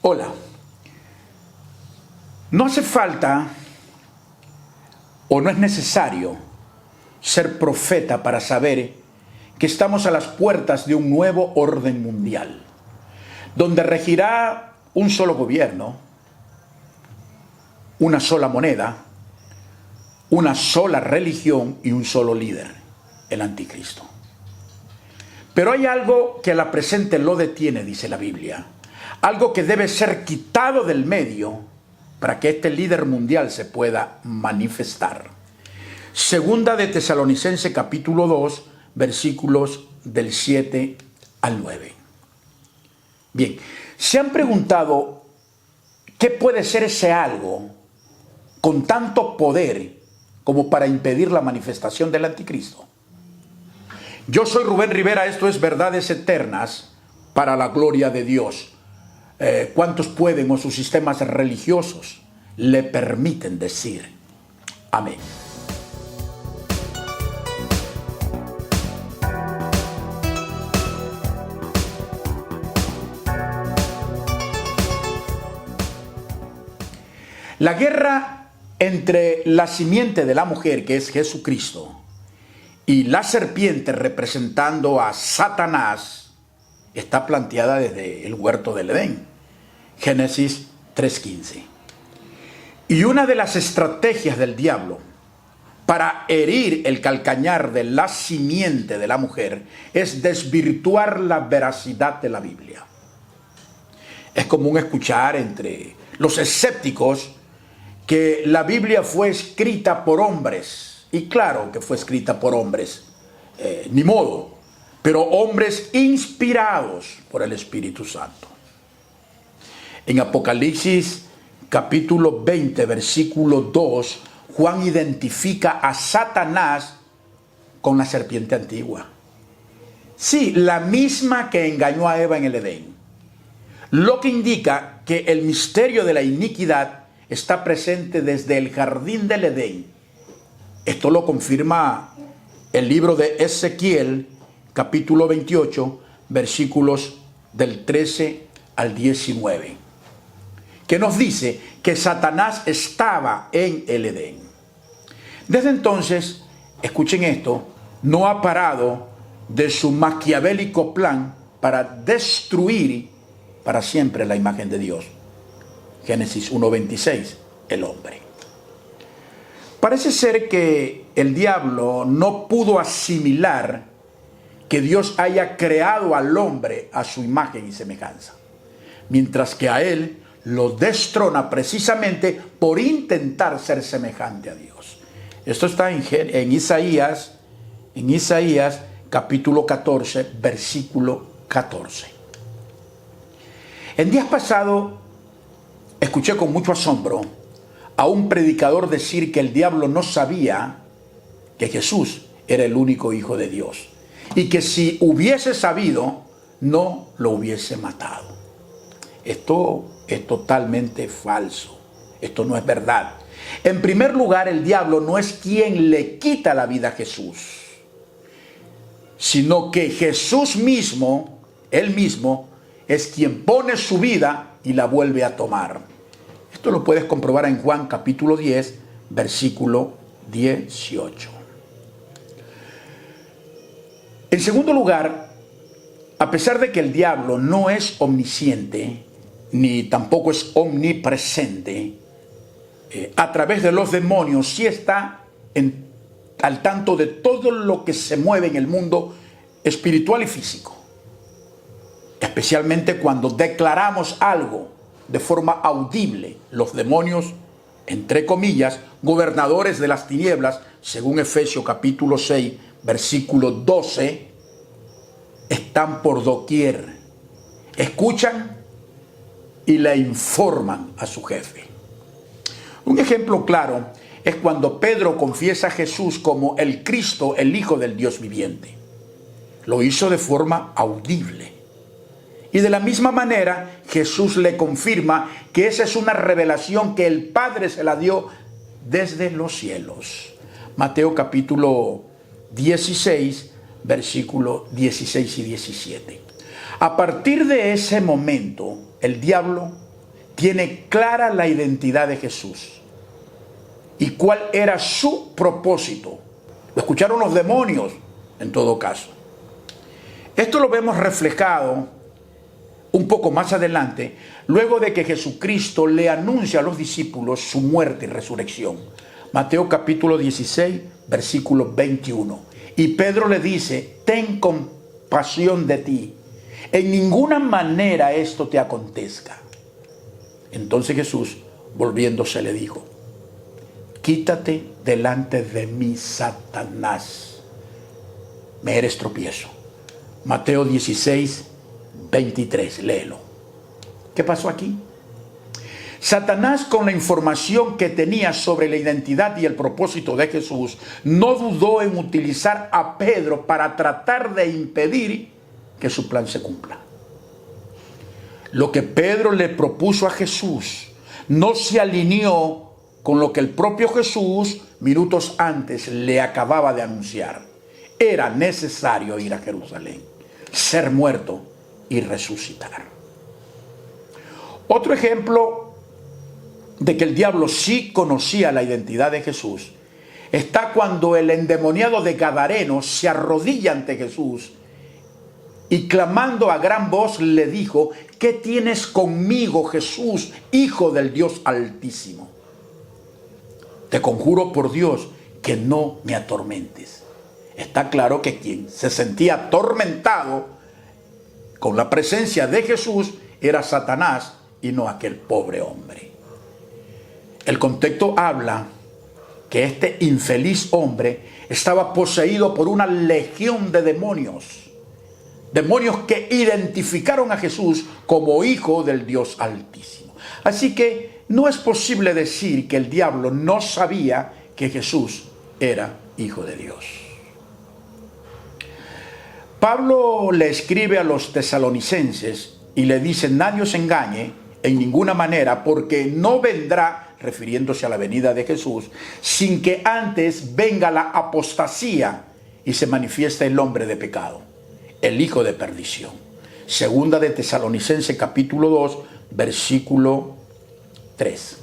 Hola, no hace falta o no es necesario ser profeta para saber que estamos a las puertas de un nuevo orden mundial, donde regirá un solo gobierno, una sola moneda, una sola religión y un solo líder, el anticristo. Pero hay algo que a la presente lo detiene, dice la Biblia. Algo que debe ser quitado del medio para que este líder mundial se pueda manifestar. Segunda de Tesalonicenses capítulo 2, versículos del 7 al 9. Bien, ¿se han preguntado qué puede ser ese algo con tanto poder como para impedir la manifestación del anticristo? Yo soy Rubén Rivera, esto es Verdades Eternas para la Gloria de Dios. ¿Cuántos pueden o sus sistemas religiosos le permiten decir amén? La guerra entre la simiente de la mujer, que es Jesucristo, y la serpiente representando a Satanás, está planteada desde el huerto del Edén. Génesis 3:15. Y una de las estrategias del diablo para herir el calcañar de la simiente de la mujer es desvirtuar la veracidad de la Biblia. Es común escuchar entre los escépticos que la Biblia fue escrita por hombres, y claro que fue escrita por hombres, ni modo, pero hombres inspirados por el Espíritu Santo. En Apocalipsis capítulo 20, versículo 2, Juan identifica a Satanás con la serpiente antigua. Sí, la misma que engañó a Eva en el Edén. Lo que indica que el misterio de la iniquidad está presente desde el jardín del Edén. Esto lo confirma el libro de Ezequiel, capítulo 28, versículos del 13 al 19. Que nos dice que Satanás estaba en el Edén. Desde entonces, escuchen esto, no ha parado de su maquiavélico plan para destruir para siempre la imagen de Dios. Génesis 1:26, el hombre. Parece ser que el diablo no pudo asimilar que Dios haya creado al hombre a su imagen y semejanza, mientras que a él lo destrona precisamente por intentar ser semejante a Dios. Esto está en Isaías capítulo 14, versículo 14. En días pasados escuché con mucho asombro a un predicador decir que el diablo no sabía que Jesús era el único Hijo de Dios y que si hubiese sabido no lo hubiese matado. Esto es totalmente falso. Esto no es verdad. En primer lugar, el diablo no es quien le quita la vida a Jesús, sino que Jesús mismo, él mismo, es quien pone su vida y la vuelve a tomar. Esto lo puedes comprobar en Juan capítulo 10, versículo 18. En segundo lugar, a pesar de que el diablo no es omnisciente, ni tampoco es omnipresente, a través de los demonios sí está al tanto de todo lo que se mueve en el mundo espiritual y físico. Especialmente cuando declaramos algo de forma audible, los demonios, entre comillas, gobernadores de las tinieblas, según Efesios capítulo 6, versículo 12, están por doquier. Escuchan y le informan a su jefe. Un ejemplo claro es cuando Pedro confiesa a Jesús como el Cristo, el Hijo del Dios viviente. Lo hizo de forma audible. Y de la misma manera, Jesús le confirma que esa es una revelación que el Padre se la dio desde los cielos. Mateo capítulo 16, versículos 16 y 17. A partir de ese momento, el diablo tiene clara la identidad de Jesús y cuál era su propósito. Lo escucharon los demonios en todo caso. Esto lo vemos reflejado un poco más adelante, luego de que Jesucristo le anuncia a los discípulos su muerte y resurrección. Mateo capítulo 16, versículo 21. Y Pedro le dice: ten compasión de ti, en ninguna manera esto te acontezca. Entonces Jesús, volviéndose, le dijo: quítate delante de mí, Satanás, me eres tropiezo. Mateo 16, 23, léelo. ¿Qué pasó aquí? Satanás, con la información que tenía sobre la identidad y el propósito de Jesús, no dudó en utilizar a Pedro para tratar de impedir que su plan se cumpla. Lo que Pedro le propuso a Jesús no se alineó con lo que el propio Jesús minutos antes le acababa de anunciar. Era necesario ir a Jerusalén, ser muerto y resucitar. Otro ejemplo de que el diablo sí conocía la identidad de Jesús está cuando el endemoniado de Gadareno se arrodilla ante Jesús y, clamando a gran voz, le dijo: ¿qué tienes conmigo, Jesús, Hijo del Dios Altísimo? Te conjuro por Dios que no me atormentes. Está claro que quien se sentía atormentado con la presencia de Jesús era Satanás y no aquel pobre hombre. El contexto habla que este infeliz hombre estaba poseído por una legión de demonios. Demonios que identificaron a Jesús como Hijo del Dios Altísimo. Así que no es posible decir que el diablo no sabía que Jesús era Hijo de Dios. Pablo le escribe a los tesalonicenses y le dice: nadie os engañe en ninguna manera, porque no vendrá, refiriéndose a la venida de Jesús, sin que antes venga la apostasía y se manifieste el hombre de pecado, el hijo de perdición. Segunda de Tesalonicenses capítulo 2, versículo 3.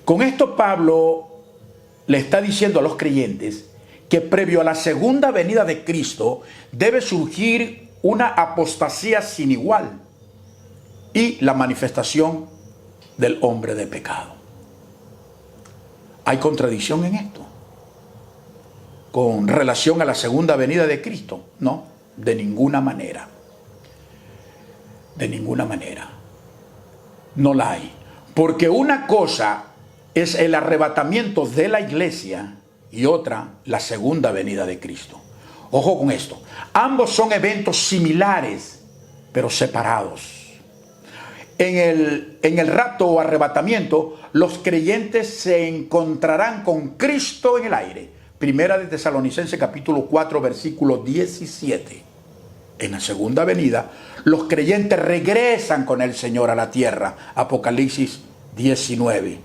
Con esto Pablo le está diciendo a los creyentes que previo a la segunda venida de Cristo debe surgir una apostasía sin igual y la manifestación del hombre de pecado. ¿Hay contradicción en esto con relación a la segunda venida de Cristo? No, de ninguna manera. De ninguna manera. No la hay. Porque una cosa es el arrebatamiento de la iglesia y otra la segunda venida de Cristo. Ojo con esto. Ambos son eventos similares, pero separados. En el rapto o arrebatamiento, los creyentes se encontrarán con Cristo en el aire. Primera de Tesalonicenses capítulo 4, versículo 17. En la segunda venida, los creyentes regresan con el Señor a la tierra. Apocalipsis 19.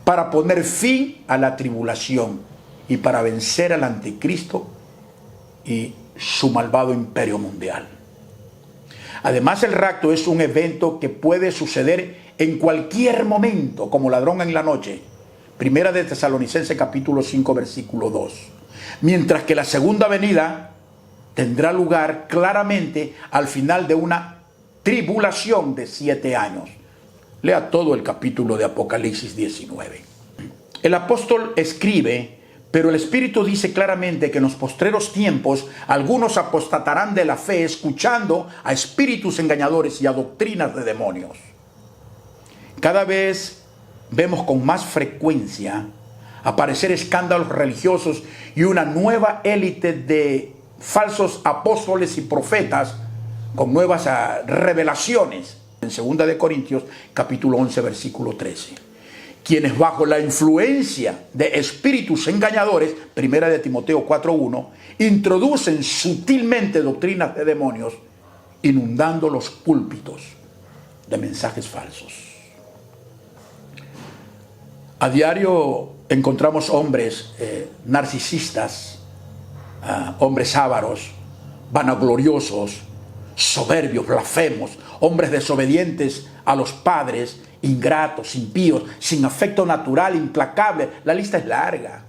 Para poner fin a la tribulación y para vencer al anticristo y su malvado imperio mundial. Además, el rapto es un evento que puede suceder en cualquier momento, como ladrón en la noche. Primera de Tesalonicenses capítulo 5, versículo 2. Mientras que la segunda venida tendrá lugar claramente al final de una tribulación de 7 años. Lea todo el capítulo de Apocalipsis 19. El apóstol escribe: pero el Espíritu dice claramente que en los postreros tiempos algunos apostatarán de la fe, escuchando a espíritus engañadores y a doctrinas de demonios. Cada vez vemos con más frecuencia aparecer escándalos religiosos y una nueva élite de falsos apóstoles y profetas con nuevas revelaciones. En 2 de Corintios capítulo 11 versículo 13. Quienes bajo la influencia de espíritus engañadores, primera de Timoteo 4:1, introducen sutilmente doctrinas de demonios, inundando los púlpitos de mensajes falsos. A diario encontramos hombres narcisistas, hombres ávaros, vanagloriosos, soberbios, blasfemos, hombres desobedientes a los padres, ingratos, impíos, sin afecto natural, implacables. La lista es larga.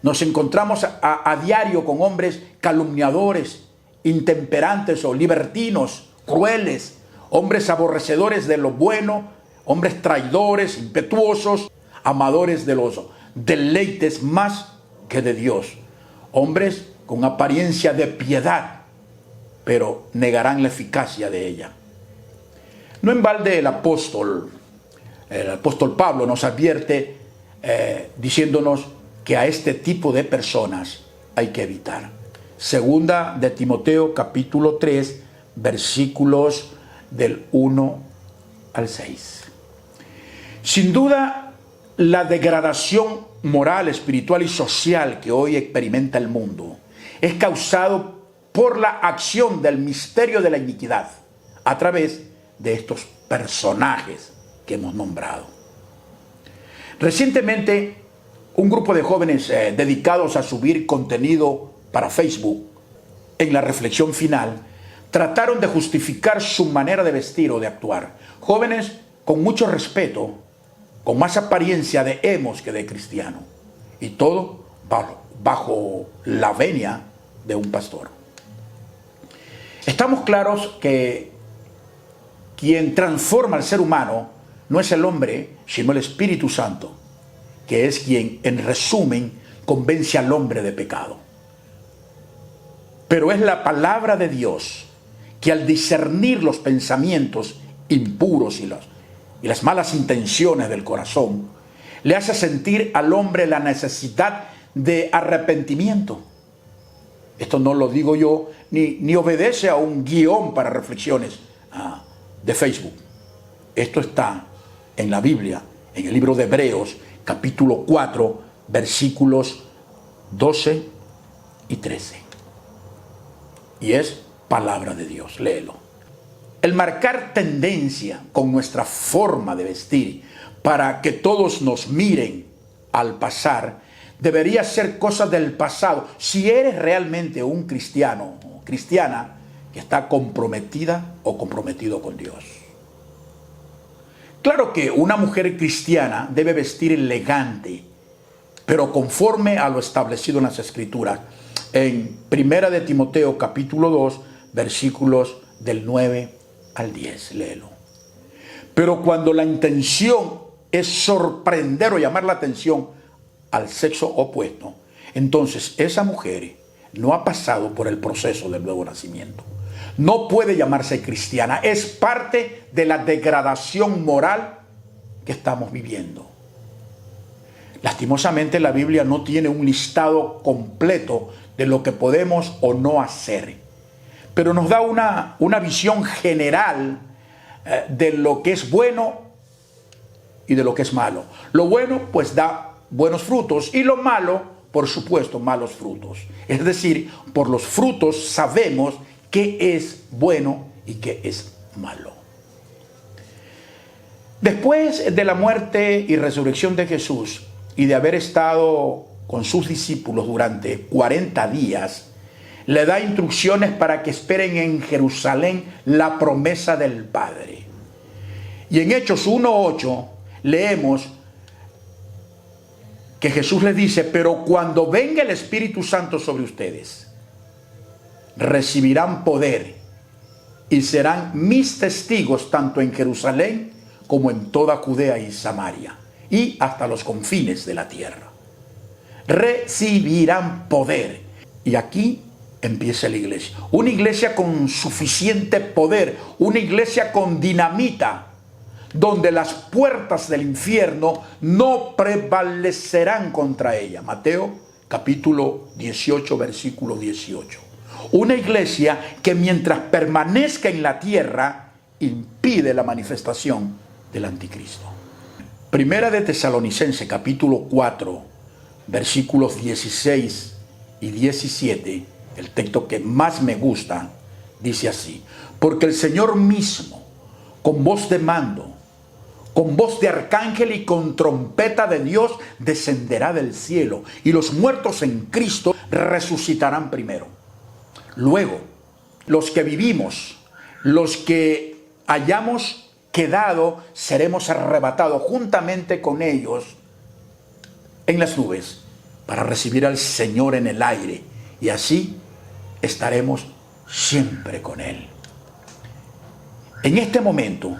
Nos encontramos a diario con hombres calumniadores, intemperantes o libertinos, crueles, hombres aborrecedores de lo bueno, hombres traidores, impetuosos, amadores de los deleites más que de Dios, hombres con apariencia de piedad, pero negarán la eficacia de ella. No en balde el apóstol Pablo nos advierte diciéndonos que a este tipo de personas hay que evitar. Segunda de Timoteo capítulo 3, versículos del 1 al 6. Sin duda, la degradación moral, espiritual y social que hoy experimenta el mundo es causado por la acción del misterio de la iniquidad a través de estos personajes que hemos nombrado. Recientemente, un grupo de jóvenes dedicados a subir contenido para Facebook, en la reflexión final, trataron de justificar su manera de vestir o de actuar. Jóvenes con mucho respeto, con más apariencia de emos que de cristiano, y todo bajo la venia de un pastor. Estamos claros que quien transforma al ser humano no es el hombre, sino el Espíritu Santo, que es quien, en resumen, convence al hombre de pecado. Pero es la palabra de Dios que, al discernir los pensamientos impuros y las malas intenciones del corazón, le hace sentir al hombre la necesidad de arrepentimiento. Esto no lo digo yo, ni obedece a un guión para reflexiones de Facebook. Esto está en la Biblia, en el libro de Hebreos, capítulo 4, versículos 12 y 13. Y es palabra de Dios, léelo. El marcar tendencia con nuestra forma de vestir para que todos nos miren al pasar debería ser cosa del pasado. Si eres realmente un cristiano o cristiana que está comprometida o comprometido con Dios. Claro que una mujer cristiana debe vestir elegante, pero conforme a lo establecido en las Escrituras. En Primera de Timoteo capítulo 2, versículos del 9 al 10, léelo. Pero cuando la intención es sorprender o llamar la atención al sexo opuesto, entonces esa mujer no ha pasado por el proceso del nuevo nacimiento. No puede llamarse cristiana. Es parte de la degradación moral que estamos viviendo. Lastimosamente, la Biblia no tiene un listado completo de lo que podemos o no hacer, pero nos da una visión general de lo que es bueno y de lo que es malo. Lo bueno, pues, da buenos frutos, y lo malo, por supuesto, malos frutos. Es decir, por los frutos sabemos qué es bueno y qué es malo. Después de la muerte y resurrección de Jesús y de haber estado con sus discípulos durante 40 días, le da instrucciones para que esperen en Jerusalén la promesa del Padre. Y en Hechos 1:8 leemos que Jesús les dice: pero cuando venga el Espíritu Santo sobre ustedes, recibirán poder y serán mis testigos tanto en Jerusalén como en toda Judea y Samaria y hasta los confines de la tierra. Recibirán poder. Y aquí empieza la iglesia. Una iglesia con suficiente poder, una iglesia con dinamita, donde las puertas del infierno no prevalecerán contra ella. Mateo capítulo 18, versículo 18. Una iglesia que mientras permanezca en la tierra impide la manifestación del anticristo. Primera de Tesalonicenses capítulo 4, versículos 16 y 17, el texto que más me gusta, dice así: porque el Señor mismo, con voz de mando, con voz de arcángel y con trompeta de Dios, descenderá del cielo, y los muertos en Cristo resucitarán primero. Luego, los que vivimos, los que hayamos quedado, seremos arrebatados juntamente con ellos en las nubes para recibir al Señor en el aire, y así estaremos siempre con Él. En este momento,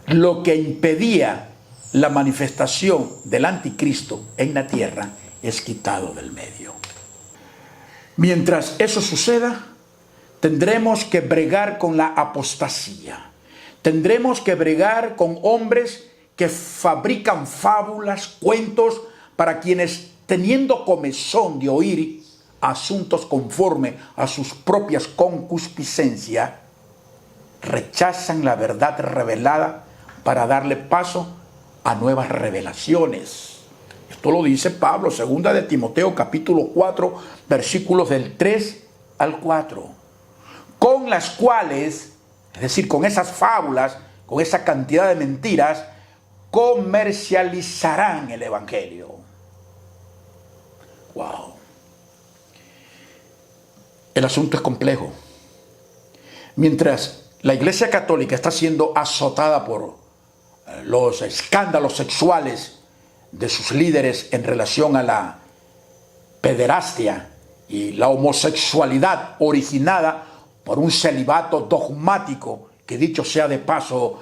lo que impedía la manifestación del anticristo en la tierra es quitado del medio. Mientras eso suceda, tendremos que bregar con la apostasía. Tendremos que bregar con hombres que fabrican fábulas, cuentos, para quienes, teniendo comezón de oír asuntos conforme a sus propias concupiscencias, rechazan la verdad revelada para darle paso a nuevas revelaciones. Esto lo dice Pablo, 2 de Timoteo capítulo 4, versículos del 3 al 4. Con las cuales, es decir, con esas fábulas, con esa cantidad de mentiras, comercializarán el evangelio. Wow. El asunto es complejo. Mientras la Iglesia Católica está siendo azotada por los escándalos sexuales de sus líderes en relación a la pederastia y la homosexualidad originada por un celibato dogmático que, dicho sea de paso,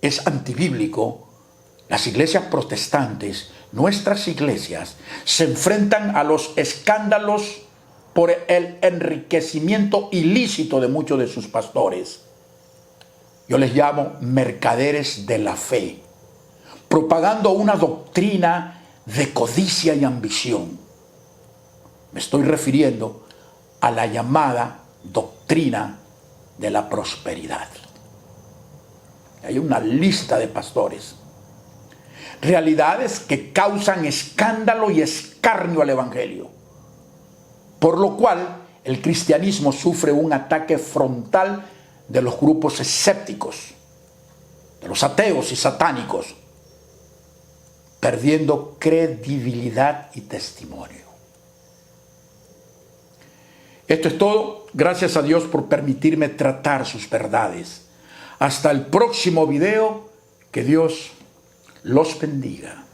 es antibíblico, las iglesias protestantes, nuestras iglesias, se enfrentan a los escándalos por el enriquecimiento ilícito de muchos de sus pastores. Yo les llamo mercaderes de la fe, propagando una doctrina de codicia y ambición. Me estoy refiriendo a la llamada doctrina de la prosperidad. Hay una lista de pastores. Realidades que causan escándalo y escarnio al evangelio, por lo cual el cristianismo sufre un ataque frontal de los grupos escépticos, de los ateos y satánicos, perdiendo credibilidad y testimonio. Esto es todo. Gracias a Dios por permitirme tratar sus verdades. Hasta el próximo video. Que Dios los bendiga.